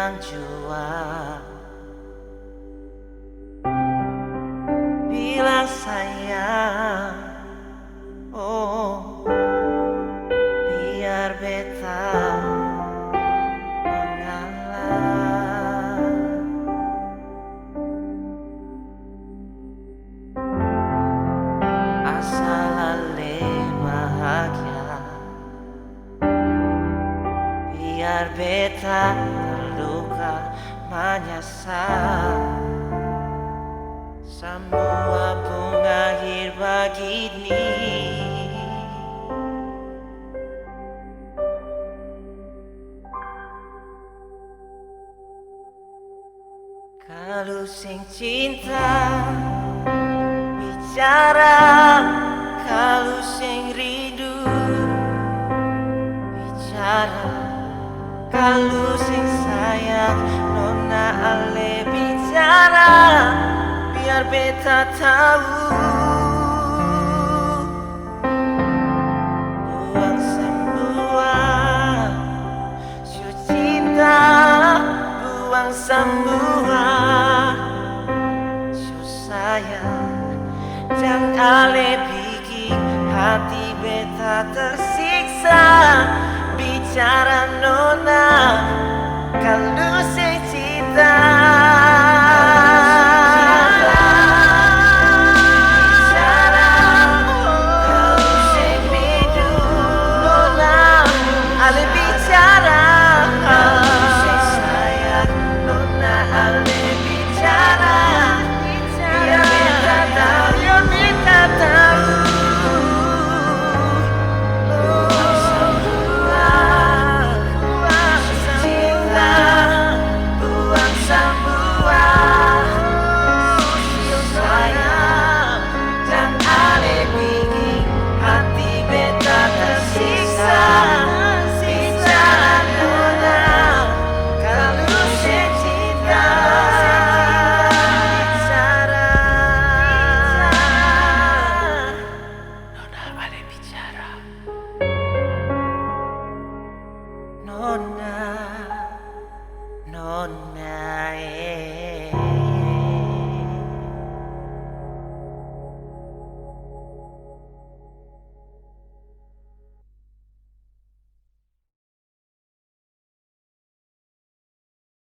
bilang jua, bilang sayang. Oh, biar beta mengalah. Asal ale bahagia, biar beta terluka menyesal. Semua berakhir begini. Kalau sing cinta bicara, kalau sing rindu bicara, kalau sing sayang nona ale bicara, biar beta tahu. Buang semua su cinta, buang semua su sayang. Jangan ale bikin hati beta tersiksa. Bicara nona,